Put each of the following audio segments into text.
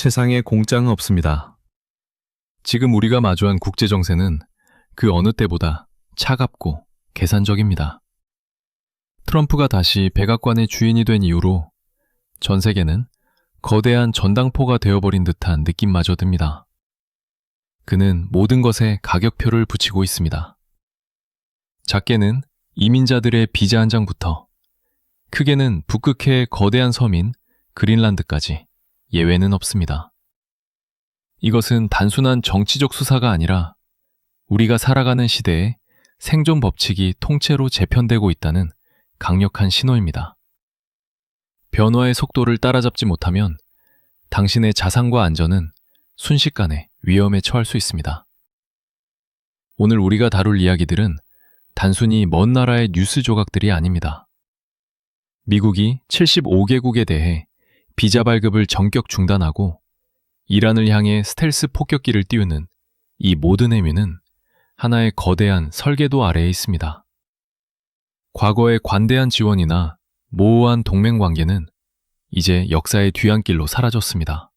세상에 공짜는 없습니다. 지금 우리가 마주한 국제정세는 그 어느 때보다 차갑고 계산적입니다. 트럼프가 다시 백악관의 주인이 된 이후로 전 세계는 거대한 전당포가 되어버린 듯한 느낌마저 듭니다. 그는 모든 것에 가격표를 붙이고 있습니다. 작게는 이민자들의 비자 한 장부터 크게는 북극해의 거대한 섬인 그린란드까지 예외는 없습니다. 이것은 단순한 정치적 수사가 아니라 우리가 살아가는 시대에 생존 법칙이 통째로 재편되고 있다는 강력한 신호입니다. 변화의 속도를 따라잡지 못하면 당신의 자산과 안전은 순식간에 위험에 처할 수 있습니다. 오늘 우리가 다룰 이야기들은 단순히 먼 나라의 뉴스 조각들이 아닙니다. 미국이 75개국에 대해 비자 발급을 전격 중단하고 이란을 향해 스텔스 폭격기를 띄우는 이 모든 행위는 하나의 거대한 설계도 아래에 있습니다. 과거의 관대한 지원이나 모호한 동맹 관계는 이제 역사의 뒤안길로 사라졌습니다.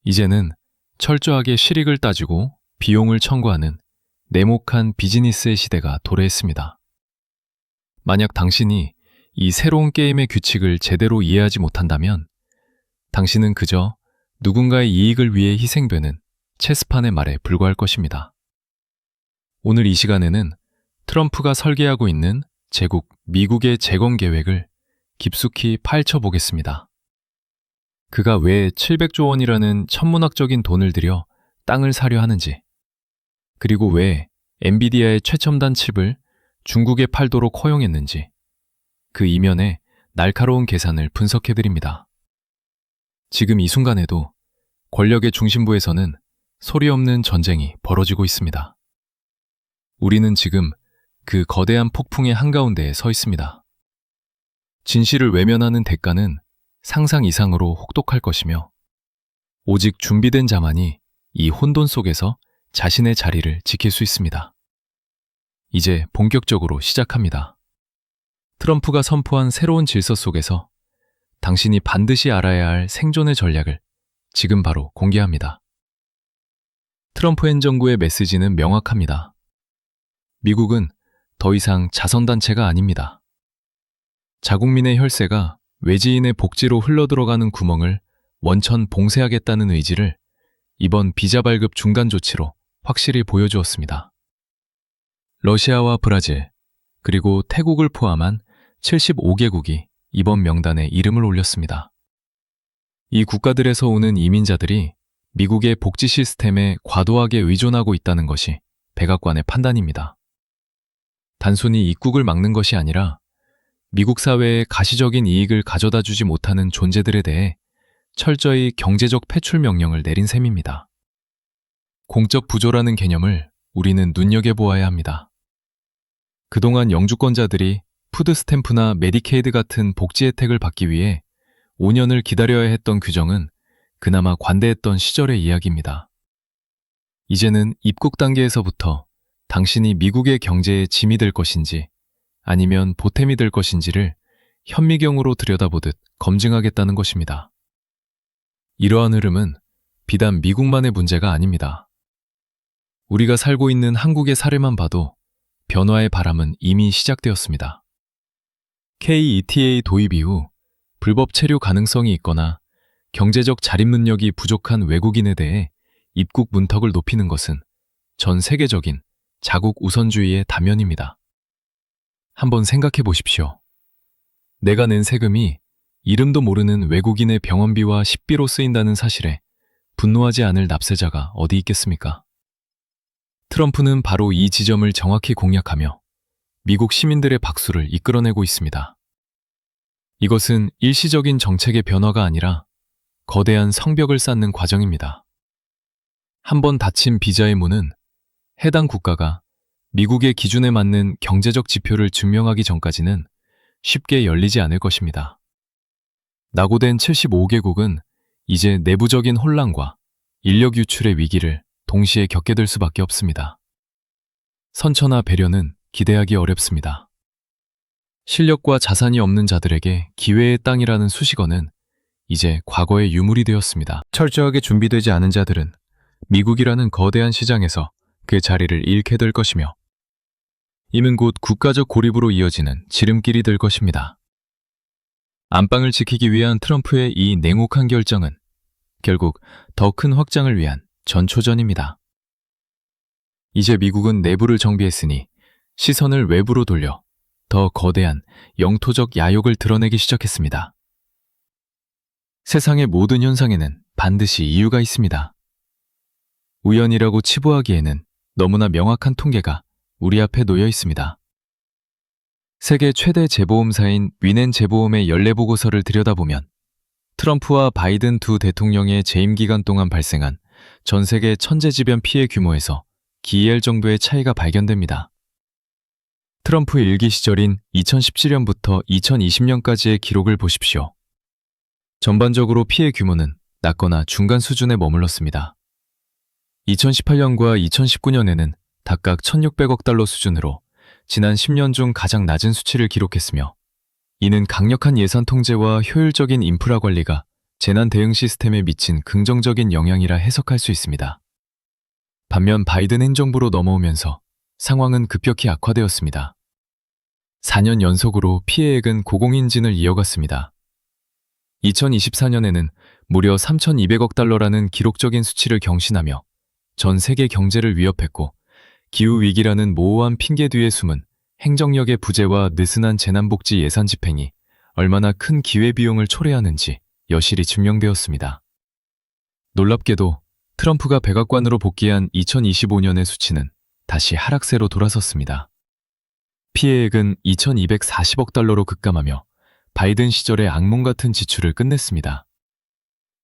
이제는 철저하게 실익을 따지고 비용을 청구하는 냉혹한 비즈니스의 시대가 도래했습니다. 만약 당신이 이 새로운 게임의 규칙을 제대로 이해하지 못한다면 당신은 그저 누군가의 이익을 위해 희생되는 체스판의 말에 불과할 것입니다. 오늘 이 시간에는 트럼프가 설계하고 있는 제국 미국의 재건 계획을 깊숙이 파헤쳐 보겠습니다. 그가 왜 700조 원이라는 천문학적인 돈을 들여 땅을 사려 하는지, 그리고 왜 엔비디아의 최첨단 칩을 중국에 팔도록 허용했는지, 그 이면에 날카로운 계산을 분석해드립니다. 지금 이 순간에도 권력의 중심부에서는 소리 없는 전쟁이 벌어지고 있습니다. 우리는 지금 그 거대한 폭풍의 한가운데에 서 있습니다. 진실을 외면하는 대가는 상상 이상으로 혹독할 것이며 오직 준비된 자만이 이 혼돈 속에서 자신의 자리를 지킬 수 있습니다. 이제 본격적으로 시작합니다. 트럼프가 선포한 새로운 질서 속에서 당신이 반드시 알아야 할 생존의 전략을 지금 바로 공개합니다. 트럼프 행정부의 메시지는 명확합니다. 미국은 더 이상 자선단체가 아닙니다. 자국민의 혈세가 외지인의 복지로 흘러들어가는 구멍을 원천 봉쇄하겠다는 의지를 이번 비자 발급 중단 조치로 확실히 보여주었습니다. 러시아와 브라질, 그리고 태국을 포함한 75개국이 이번 명단에 이름을 올렸습니다. 이 국가들에서 오는 이민자들이 미국의 복지 시스템에 과도하게 의존하고 있다는 것이 백악관의 판단입니다. 단순히 입국을 막는 것이 아니라 미국 사회에 가시적인 이익을 가져다 주지 못하는 존재들에 대해 철저히 경제적 폐출 명령을 내린 셈입니다. 공적 부조라는 개념을 우리는 눈여겨보아야 합니다. 그동안 영주권자들이 푸드스탬프나 메디케이드 같은 복지 혜택을 받기 위해 5년을 기다려야 했던 규정은 그나마 관대했던 시절의 이야기입니다. 이제는 입국 단계에서부터 당신이 미국의 경제에 짐이 될 것인지 아니면 보탬이 될 것인지를 현미경으로 들여다보듯 검증하겠다는 것입니다. 이러한 흐름은 비단 미국만의 문제가 아닙니다. 우리가 살고 있는 한국의 사례만 봐도 변화의 바람은 이미 시작되었습니다. KETA 도입 이후 불법 체류 가능성이 있거나 경제적 자립 능력이 부족한 외국인에 대해 입국 문턱을 높이는 것은 전 세계적인 자국 우선주의의 단면입니다. 한번 생각해 보십시오. 내가 낸 세금이 이름도 모르는 외국인의 병원비와 식비로 쓰인다는 사실에 분노하지 않을 납세자가 어디 있겠습니까? 트럼프는 바로 이 지점을 정확히 공략하며 미국 시민들의 박수를 이끌어내고 있습니다. 이것은 일시적인 정책의 변화가 아니라 거대한 성벽을 쌓는 과정입니다. 한번 닫힌 비자의 문은 해당 국가가 미국의 기준에 맞는 경제적 지표를 증명하기 전까지는 쉽게 열리지 않을 것입니다. 낙오된 75개국은 이제 내부적인 혼란과 인력 유출의 위기를 동시에 겪게 될 수밖에 없습니다. 선처나 배려는 기대하기 어렵습니다. 실력과 자산이 없는 자들에게 기회의 땅이라는 수식어는 이제 과거의 유물이 되었습니다. 철저하게 준비되지 않은 자들은 미국이라는 거대한 시장에서 그 자리를 잃게 될 것이며 이는 곧 국가적 고립으로 이어지는 지름길이 될 것입니다. 안방을 지키기 위한 트럼프의 이 냉혹한 결정은 결국 더 큰 확장을 위한 전초전입니다. 이제 미국은 내부를 정비했으니 시선을 외부로 돌려 더 거대한 영토적 야욕을 드러내기 시작했습니다. 세상의 모든 현상에는 반드시 이유가 있습니다. 우연이라고 치부하기에는 너무나 명확한 통계가 우리 앞에 놓여 있습니다. 세계 최대 재보험사인 위넨 재보험의 연례보고서를 들여다보면 트럼프와 바이든 두 대통령의 재임 기간 동안 발생한 전 세계 천재지변 피해 규모에서 기이할 정도의 차이가 발견됩니다. 트럼프 일기 시절인 2017년부터 2020년까지의 기록을 보십시오. 전반적으로 피해 규모는 낮거나 중간 수준에 머물렀습니다. 2018년과 2019년에는 각각 1,600억 달러 수준으로 지난 10년 중 가장 낮은 수치를 기록했으며 이는 강력한 예산 통제와 효율적인 인프라 관리가 재난 대응 시스템에 미친 긍정적인 영향이라 해석할 수 있습니다. 반면 바이든 행정부로 넘어오면서 상황은 급격히 악화되었습니다. 4년 연속으로 피해액은 고공행진을 이어갔습니다. 2024년에는 무려 3,200억 달러라는 기록적인 수치를 경신하며 전 세계 경제를 위협했고 기후위기라는 모호한 핑계 뒤에 숨은 행정력의 부재와 느슨한 재난복지 예산 집행이 얼마나 큰 기회비용을 초래하는지 여실히 증명되었습니다. 놀랍게도 트럼프가 백악관으로 복귀한 2025년의 수치는 다시 하락세로 돌아섰습니다. 피해액은 2,240억 달러로 급감하며 바이든 시절의 악몽 같은 지출을 끝냈습니다.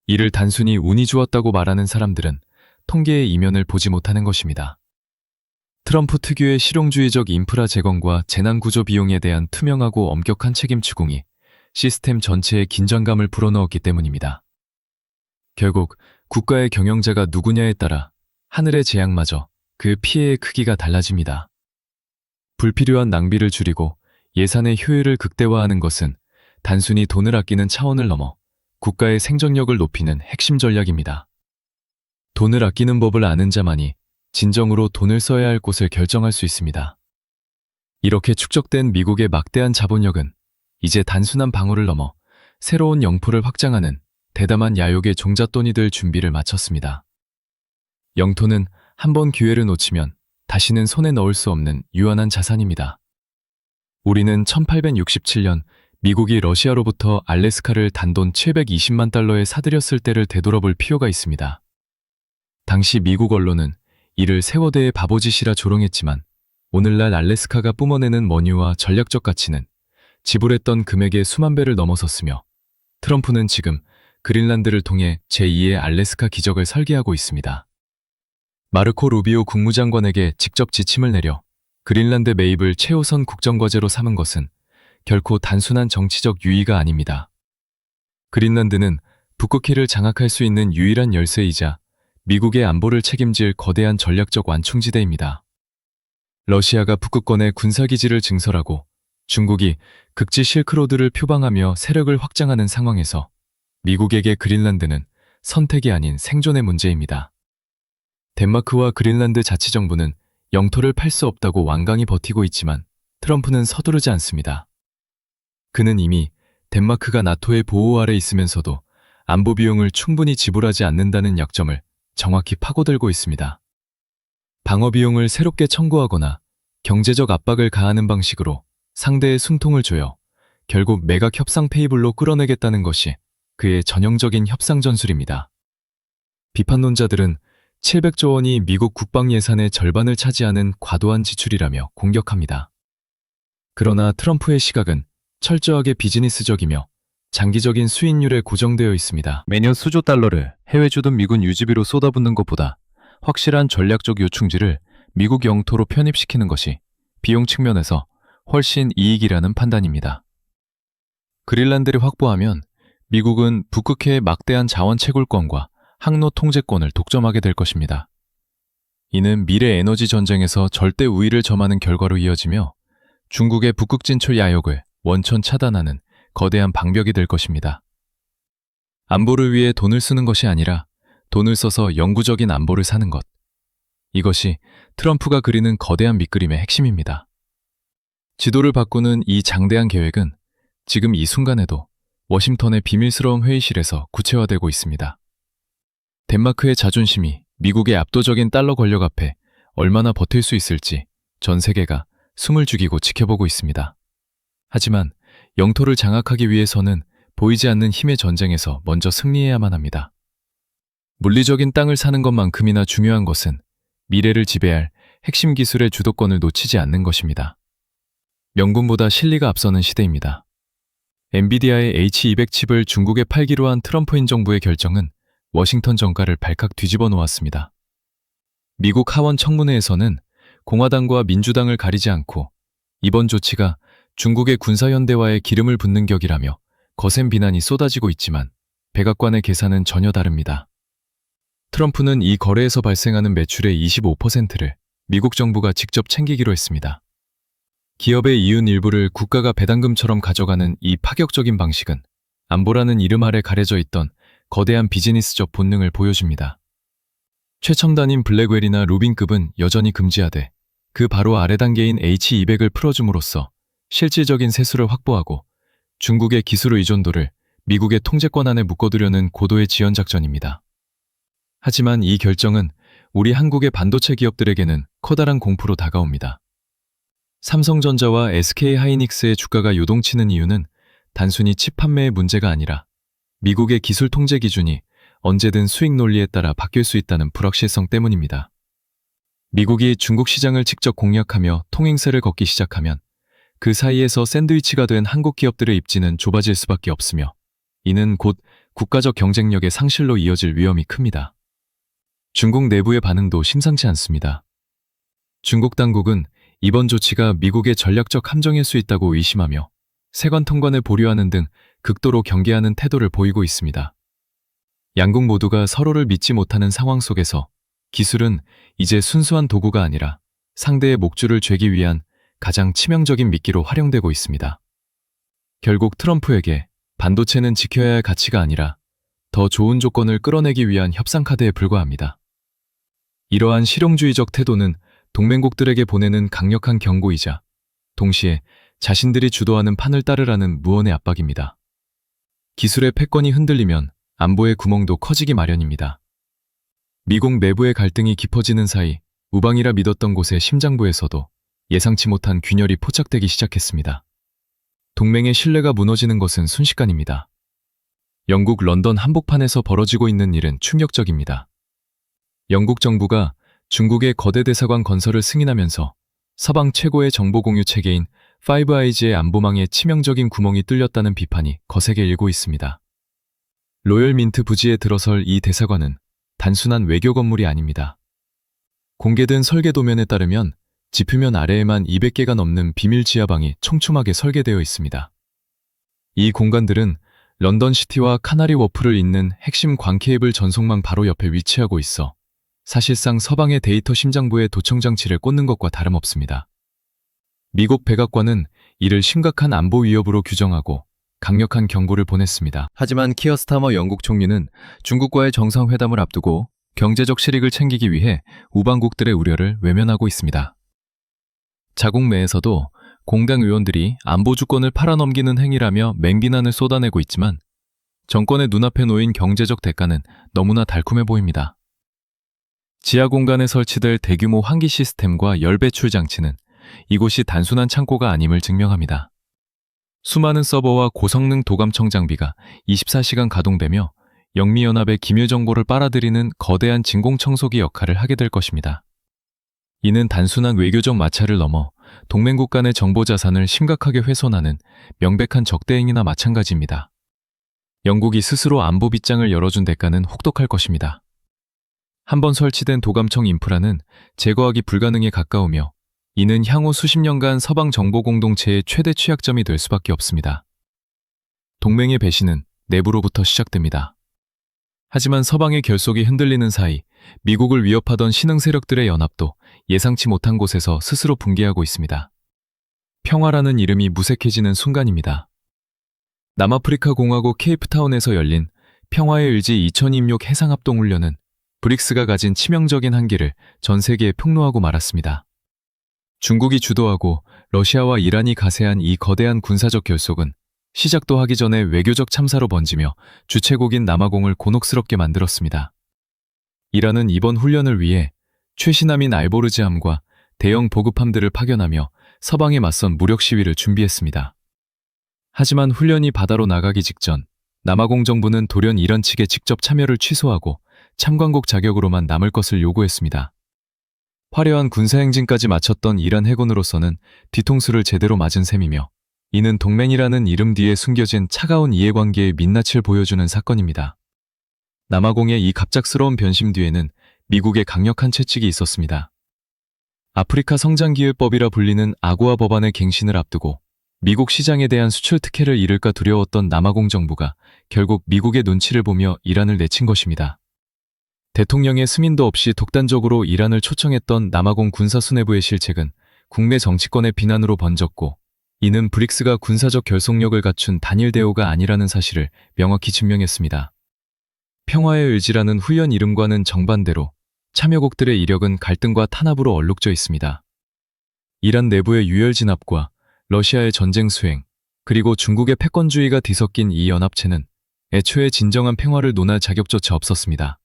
이를 단순히 운이 좋았다고 말하는 사람들은 통계의 이면을 보지 못하는 것입니다. 트럼프 특유의 실용주의적 인프라 재건과 재난구조 비용에 대한 투명하고 엄격한 책임 추궁이 시스템 전체에 긴장감을 불어넣었기 때문입니다. 결국 국가의 경영자가 누구냐에 따라 하늘의 재앙마저 그 피해의 크기가 달라집니다. 불필요한 낭비를 줄이고 예산의 효율을 극대화하는 것은 단순히 돈을 아끼는 차원을 넘어 국가의 생존력을 높이는 핵심 전략입니다. 돈을 아끼는 법을 아는 자만이 진정으로 돈을 써야 할 곳을 결정할 수 있습니다. 이렇게 축적된 미국의 막대한 자본력은 이제 단순한 방어를 넘어 새로운 영토를 확장하는 대담한 야욕의 종잣돈이 될 준비를 마쳤습니다. 영토는 한번 기회를 놓치면 다시는 손에 넣을 수 없는 유한한 자산입니다. 우리는 1867년 미국이 러시아로부터 알래스카를 단돈 720만 달러에 사들였을 때를 되돌아볼 필요가 있습니다. 당시 미국 언론은 이를 세워대의 바보짓이라 조롱했지만 오늘날 알래스카가 뿜어내는 머니와 전략적 가치는 지불했던 금액의 수만 배를 넘어섰으며 트럼프는 지금 그린란드를 통해 제2의 알래스카 기적을 설계하고 있습니다. 마르코 루비오 국무장관에게 직접 지침을 내려 그린란드 매입을 최우선 국정과제로 삼은 것은 결코 단순한 정치적 유의가 아닙니다. 그린란드는 북극해를 장악할 수 있는 유일한 열쇠이자 미국의 안보를 책임질 거대한 전략적 완충지대입니다. 러시아가 북극권에 군사기지를 증설하고 중국이 극지 실크로드를 표방하며 세력을 확장하는 상황에서 미국에게 그린란드는 선택이 아닌 생존의 문제입니다. 덴마크와 그린란드 자치정부는 영토를 팔 수 없다고 완강히 버티고 있지만 트럼프는 서두르지 않습니다. 그는 이미 덴마크가 나토의 보호 아래 있으면서도 안보 비용을 충분히 지불하지 않는다는 약점을 정확히 파고들고 있습니다. 방어 비용을 새롭게 청구하거나 경제적 압박을 가하는 방식으로 상대의 숨통을 조여 결국 매각 협상 테이블로 끌어내겠다는 것이 그의 전형적인 협상 전술입니다. 비판론자들은 700조 원이 미국 국방 예산의 절반을 차지하는 과도한 지출이라며 공격합니다. 그러나 트럼프의 시각은 철저하게 비즈니스적이며 장기적인 수익률에 고정되어 있습니다. 매년 수조 달러를 해외 주둔 미군 유지비로 쏟아붓는 것보다 확실한 전략적 요충지를 미국 영토로 편입시키는 것이 비용 측면에서 훨씬 이익이라는 판단입니다. 그린란드를 확보하면 미국은 북극해의 막대한 자원 채굴권과 항로 통제권을 독점하게 될 것입니다. 이는 미래 에너지 전쟁에서 절대 우위를 점하는 결과로 이어지며 중국의 북극 진출 야욕을 원천 차단하는 거대한 방벽이 될 것입니다. 안보를 위해 돈을 쓰는 것이 아니라 돈을 써서 영구적인 안보를 사는 것. 이것이 트럼프가 그리는 거대한 밑그림의 핵심입니다. 지도를 바꾸는 이 장대한 계획은 지금 이 순간에도 워싱턴의 비밀스러운 회의실에서 구체화되고 있습니다. 덴마크의 자존심이 미국의 압도적인 달러 권력 앞에 얼마나 버틸 수 있을지 전 세계가 숨을 죽이고 지켜보고 있습니다. 하지만 영토를 장악하기 위해서는 보이지 않는 힘의 전쟁에서 먼저 승리해야만 합니다. 물리적인 땅을 사는 것만큼이나 중요한 것은 미래를 지배할 핵심 기술의 주도권을 놓치지 않는 것입니다. 명분보다 실리가 앞서는 시대입니다. 엔비디아의 H200 칩을 중국에 팔기로 한 트럼프 행정부의 결정은 워싱턴 정가를 발칵 뒤집어 놓았습니다. 미국 하원 청문회에서는 공화당과 민주당을 가리지 않고 이번 조치가 중국의 군사현대화에 기름을 붓는 격이라며 거센 비난이 쏟아지고 있지만 백악관의 계산은 전혀 다릅니다. 트럼프는 이 거래에서 발생하는 매출의 25%를 미국 정부가 직접 챙기기로 했습니다. 기업의 이윤 일부를 국가가 배당금처럼 가져가는 이 파격적인 방식은 안보라는 이름 아래 가려져 있던 거대한 비즈니스적 본능을 보여줍니다. 최첨단인 블랙웰이나 루빈급은 여전히 금지하되 그 바로 아래 단계인 H200을 풀어줌으로써 실질적인 세수를 확보하고 중국의 기술 의존도를 미국의 통제권 안에 묶어두려는 고도의 지연 작전입니다. 하지만 이 결정은 우리 한국의 반도체 기업들에게는 커다란 공포로 다가옵니다. 삼성전자와 SK하이닉스의 주가가 요동치는 이유는 단순히 칩 판매의 문제가 아니라 미국의 기술 통제 기준이 언제든 수익 논리에 따라 바뀔 수 있다는 불확실성 때문입니다. 미국이 중국 시장을 직접 공략하며 통행세를 걷기 시작하면 그 사이에서 샌드위치가 된 한국 기업들의 입지는 좁아질 수밖에 없으며 이는 곧 국가적 경쟁력의 상실로 이어질 위험이 큽니다. 중국 내부의 반응도 심상치 않습니다. 중국 당국은 이번 조치가 미국의 전략적 함정일 수 있다고 의심하며 세관 통관을 보류하는 등 극도로 경계하는 태도를 보이고 있습니다. 양국 모두가 서로를 믿지 못하는 상황 속에서 기술은 이제 순수한 도구가 아니라 상대의 목줄을 죄기 위한 가장 치명적인 미끼로 활용되고 있습니다. 결국 트럼프에게 반도체는 지켜야 할 가치가 아니라 더 좋은 조건을 끌어내기 위한 협상 카드에 불과합니다. 이러한 실용주의적 태도는 동맹국들에게 보내는 강력한 경고이자 동시에 자신들이 주도하는 판을 따르라는 무언의 압박입니다. 기술의 패권이 흔들리면 안보의 구멍도 커지기 마련입니다. 미국 내부의 갈등이 깊어지는 사이 우방이라 믿었던 곳의 심장부에서도 예상치 못한 균열이 포착되기 시작했습니다. 동맹의 신뢰가 무너지는 것은 순식간입니다. 영국 런던 한복판에서 벌어지고 있는 일은 충격적입니다. 영국 정부가 중국의 거대 대사관 건설을 승인하면서 서방 최고의 정보 공유 체계인 파이브 아이즈의 안보망에 치명적인 구멍이 뚫렸다는 비판이 거세게 일고 있습니다. 로열 민트 부지에 들어설 이 대사관은 단순한 외교 건물이 아닙니다. 공개된 설계 도면에 따르면 지표면 아래에만 200개가 넘는 비밀 지하방이 촘촘하게 설계되어 있습니다. 이 공간들은 런던 시티와 카나리 워프를 잇는 핵심 광 케이블 전송망 바로 옆에 위치하고 있어 사실상 서방의 데이터 심장부에 도청장치를 꽂는 것과 다름없습니다. 미국 백악관은 이를 심각한 안보 위협으로 규정하고 강력한 경고를 보냈습니다. 하지만 키어 스타머 영국 총리는 중국과의 정상회담을 앞두고 경제적 실익을 챙기기 위해 우방국들의 우려를 외면하고 있습니다. 자국 내에서도 공당 의원들이 안보 주권을 팔아넘기는 행위라며 맹비난을 쏟아내고 있지만 정권의 눈앞에 놓인 경제적 대가는 너무나 달콤해 보입니다. 지하 공간에 설치될 대규모 환기 시스템과 열 배출 장치는 이곳이 단순한 창고가 아님을 증명합니다. 수많은 서버와 고성능 도감청 장비가 24시간 가동되며 영미연합의 기밀 정보를 빨아들이는 거대한 진공청소기 역할을 하게 될 것입니다. 이는 단순한 외교적 마찰을 넘어 동맹국 간의 정보 자산을 심각하게 훼손하는 명백한 적대행위나 마찬가지입니다. 영국이 스스로 안보 빗장을 열어준 대가는 혹독할 것입니다. 한번 설치된 도감청 인프라는 제거하기 불가능에 가까우며 이는 향후 수십 년간 서방 정보 공동체의 최대 취약점이 될 수밖에 없습니다. 동맹의 배신은 내부로부터 시작됩니다. 하지만 서방의 결속이 흔들리는 사이 미국을 위협하던 신흥 세력들의 연합도 예상치 못한 곳에서 스스로 붕괴하고 있습니다. 평화라는 이름이 무색해지는 순간입니다. 남아프리카 공화국 케이프타운에서 열린 평화의 의지 2026 해상합동훈련은 브릭스가 가진 치명적인 한계를 전 세계에 폭로하고 말았습니다. 중국이 주도하고 러시아와 이란이 가세한 이 거대한 군사적 결속은 시작도 하기 전에 외교적 참사로 번지며 주최국인 남아공을 곤혹스럽게 만들었습니다. 이란은 이번 훈련을 위해 최신함인 알보르즈함과 대형 보급함들을 파견하며 서방에 맞선 무력 시위를 준비했습니다. 하지만 훈련이 바다로 나가기 직전 남아공 정부는 돌연 이란 측의 직접 참여를 취소하고 참관국 자격으로만 남을 것을 요구했습니다. 화려한 군사행진까지 마쳤던 이란 해군으로서는 뒤통수를 제대로 맞은 셈이며 이는 동맹이라는 이름 뒤에 숨겨진 차가운 이해관계의 민낯을 보여주는 사건입니다. 남아공의 이 갑작스러운 변심 뒤에는 미국의 강력한 채찍이 있었습니다. 아프리카 성장기회법이라 불리는 아고아 법안의 갱신을 앞두고 미국 시장에 대한 수출 특혜를 잃을까 두려웠던 남아공 정부가 결국 미국의 눈치를 보며 이란을 내친 것입니다. 대통령의 승인도 없이 독단적으로 이란을 초청했던 남아공 군사 수뇌부의 실책은 국내 정치권의 비난으로 번졌고 이는 브릭스가 군사적 결속력을 갖춘 단일 대우가 아니라는 사실을 명확히 증명했습니다. 평화의 의지라는 훈련 이름과는 정반대로 참여국들의 이력은 갈등과 탄압으로 얼룩져 있습니다. 이란 내부의 유혈 진압과 러시아의 전쟁 수행, 그리고 중국의 패권주의가 뒤섞인 이 연합체는 애초에 진정한 평화를 논할 자격조차 없었습니다.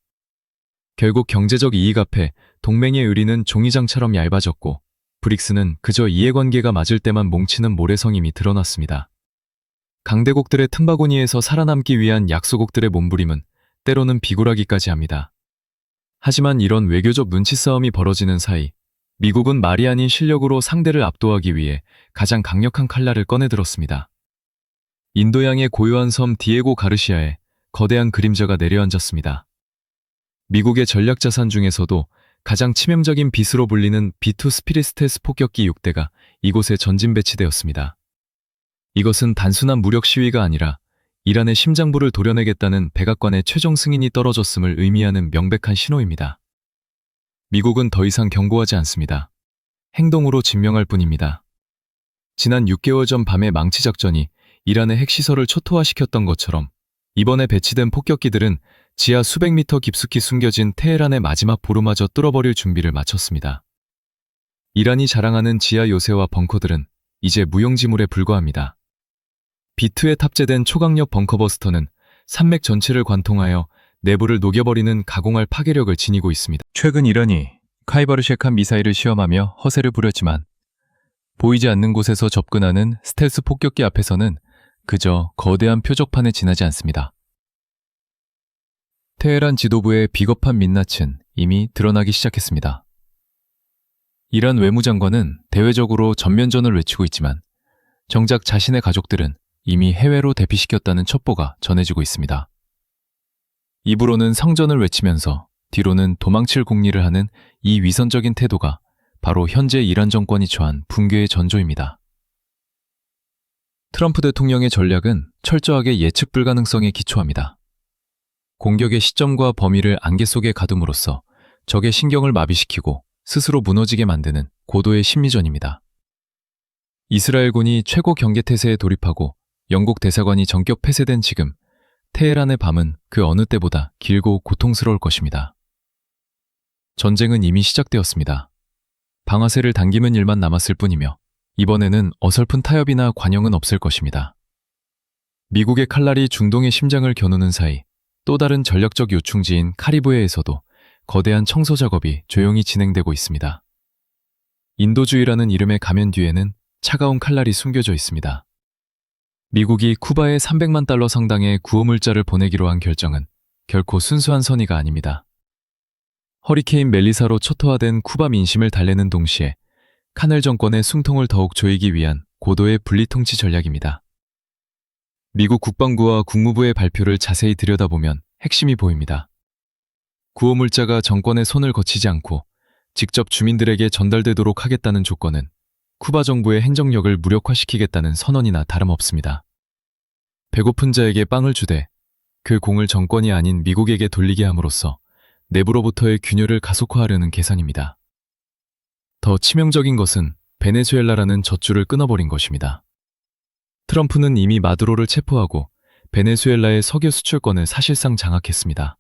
결국 경제적 이익 앞에 동맹의 의리는 종이장처럼 얇아졌고 브릭스는 그저 이해관계가 맞을 때만 뭉치는 모래성임이 드러났습니다. 강대국들의 틈바구니에서 살아남기 위한 약소국들의 몸부림은 때로는 비굴하기까지 합니다. 하지만 이런 외교적 눈치 싸움이 벌어지는 사이 미국은 말이 아닌 실력으로 상대를 압도하기 위해 가장 강력한 칼날을 꺼내들었습니다. 인도양의 고요한 섬 디에고 가르시아에 거대한 그림자가 내려앉았습니다. 미국의 전략자산 중에서도 가장 치명적인 빚으로 불리는 B2 스피리스테스 폭격기 6대가 이곳에 전진 배치되었습니다. 이것은 단순한 무력 시위가 아니라 이란의 심장부를 도려내겠다는 백악관의 최종 승인이 떨어졌음을 의미하는 명백한 신호입니다. 미국은 더 이상 경고하지 않습니다. 행동으로 증명할 뿐입니다. 지난 6개월 전 밤의 망치 작전이 이란의 핵시설을 초토화시켰던 것처럼 이번에 배치된 폭격기들은 지하 수백 미터 깊숙이 숨겨진 테헤란의 마지막 보루마저 뚫어버릴 준비를 마쳤습니다. 이란이 자랑하는 지하 요새와 벙커들은 이제 무용지물에 불과합니다. B2에 탑재된 초강력 벙커버스터는 산맥 전체를 관통하여 내부를 녹여버리는 가공할 파괴력을 지니고 있습니다. 최근 이란이 카이바르셰칸 미사일을 시험하며 허세를 부렸지만 보이지 않는 곳에서 접근하는 스텔스 폭격기 앞에서는 그저 거대한 표적판에 지나지 않습니다. 테헤란 지도부의 비겁한 민낯은 이미 드러나기 시작했습니다. 이란 외무장관은 대외적으로 전면전을 외치고 있지만 정작 자신의 가족들은 이미 해외로 대피시켰다는 첩보가 전해지고 있습니다. 입으로는 성전을 외치면서 뒤로는 도망칠 궁리를 하는 이 위선적인 태도가 바로 현재 이란 정권이 처한 붕괴의 전조입니다. 트럼프 대통령의 전략은 철저하게 예측 불가능성에 기초합니다. 공격의 시점과 범위를 안개 속에 가둠으로써 적의 신경을 마비시키고 스스로 무너지게 만드는 고도의 심리전입니다. 이스라엘군이 최고 경계태세에 돌입하고 영국 대사관이 전격 폐쇄된 지금 테헤란의 밤은 그 어느 때보다 길고 고통스러울 것입니다. 전쟁은 이미 시작되었습니다. 방아쇠를 당기는 일만 남았을 뿐이며 이번에는 어설픈 타협이나 관용은 없을 것입니다. 미국의 칼날이 중동의 심장을 겨누는 사이 또 다른 전략적 요충지인 카리브해에서도 거대한 청소 작업이 조용히 진행되고 있습니다. 인도주의라는 이름의 가면 뒤에는 차가운 칼날이 숨겨져 있습니다. 미국이 쿠바에 300만 달러 상당의 구호물자를 보내기로 한 결정은 결코 순수한 선의가 아닙니다. 허리케인 멜리사로 초토화된 쿠바 민심을 달래는 동시에 카넬 정권의 숨통을 더욱 조이기 위한 고도의 분리통치 전략입니다. 미국 국방부와 국무부의 발표를 자세히 들여다보면 핵심이 보입니다. 구호물자가 정권의 손을 거치지 않고 직접 주민들에게 전달되도록 하겠다는 조건은 쿠바 정부의 행정력을 무력화시키겠다는 선언이나 다름없습니다. 배고픈 자에게 빵을 주되 그 공을 정권이 아닌 미국에게 돌리게 함으로써 내부로부터의 균열을 가속화하려는 계산입니다. 더 치명적인 것은 베네수엘라라는 젖줄을 끊어버린 것입니다. 트럼프는 이미 마두로를 체포하고 베네수엘라의 석유 수출권을 사실상 장악했습니다.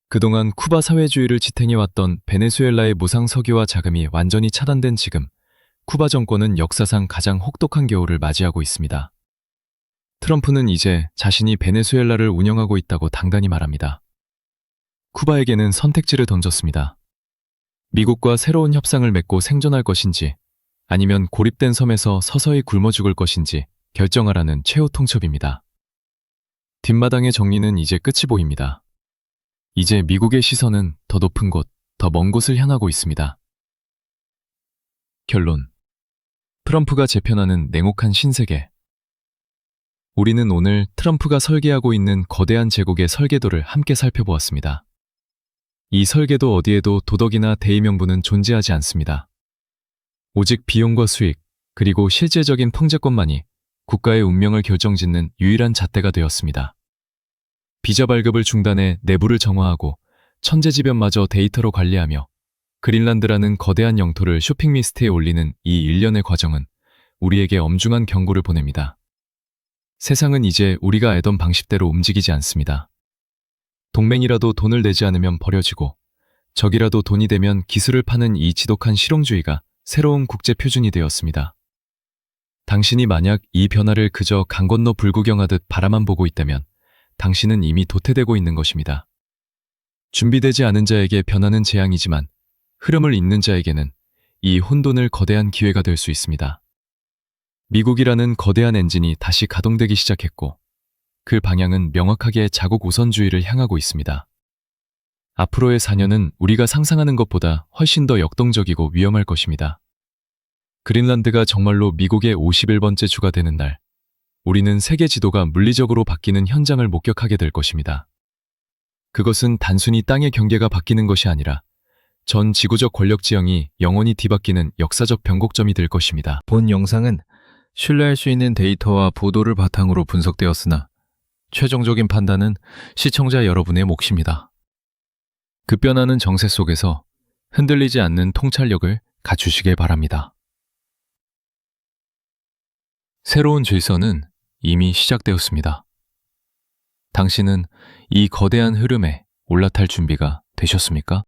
그동안 쿠바 사회주의를 지탱해왔던 베네수엘라의 무상 석유와 자금이 완전히 차단된 지금, 쿠바 정권은 역사상 가장 혹독한 겨울을 맞이하고 있습니다. 트럼프는 이제 자신이 베네수엘라를 운영하고 있다고 당당히 말합니다. 쿠바에게는 선택지를 던졌습니다. 미국과 새로운 협상을 맺고 생존할 것인지, 아니면 고립된 섬에서 서서히 굶어 죽을 것인지 결정하라는 최후 통첩입니다. 뒷마당의 정리는 이제 끝이 보입니다. 이제 미국의 시선은 더 높은 곳, 더 먼 곳을 향하고 있습니다. 결론. 트럼프가 재편하는 냉혹한 신세계. 우리는 오늘 트럼프가 설계하고 있는 거대한 제국의 설계도를 함께 살펴보았습니다. 이 설계도 어디에도 도덕이나 대의 명분은 존재하지 않습니다. 오직 비용과 수익, 그리고 실제적인 통제권만이 국가의 운명을 결정짓는 유일한 잣대가 되었습니다. 비자 발급을 중단해 내부를 정화하고 천재지변마저 데이터로 관리하며 그린란드라는 거대한 영토를 쇼핑리스트에 올리는 이 일련의 과정은 우리에게 엄중한 경고를 보냅니다. 세상은 이제 우리가 알던 방식대로 움직이지 않습니다. 동맹이라도 돈을 내지 않으면 버려지고 적이라도 돈이 되면 기술을 파는 이 지독한 실용주의가 새로운 국제 표준이 되었습니다. 당신이 만약 이 변화를 그저 강 건너 불구경하듯 바라만 보고 있다면 당신은 이미 도태되고 있는 것입니다. 준비되지 않은 자에게 변화는 재앙이지만 흐름을 잇는 자에게는 이 혼돈을 거대한 기회가 될 수 있습니다. 미국이라는 거대한 엔진이 다시 가동되기 시작했고 그 방향은 명확하게 자국 우선주의를 향하고 있습니다. 앞으로의 4년은 우리가 상상하는 것보다 훨씬 더 역동적이고 위험할 것입니다. 그린란드가 정말로 미국의 51번째 주가 되는 날, 우리는 세계 지도가 물리적으로 바뀌는 현장을 목격하게 될 것입니다. 그것은 단순히 땅의 경계가 바뀌는 것이 아니라 전 지구적 권력 지형이 영원히 뒤바뀌는 역사적 변곡점이 될 것입니다. 본 영상은 신뢰할 수 있는 데이터와 보도를 바탕으로 분석되었으나 최종적인 판단은 시청자 여러분의 몫입니다. 급변하는 정세 속에서 흔들리지 않는 통찰력을 갖추시길 바랍니다. 새로운 질서는 이미 시작되었습니다. 당신은 이 거대한 흐름에 올라탈 준비가 되셨습니까?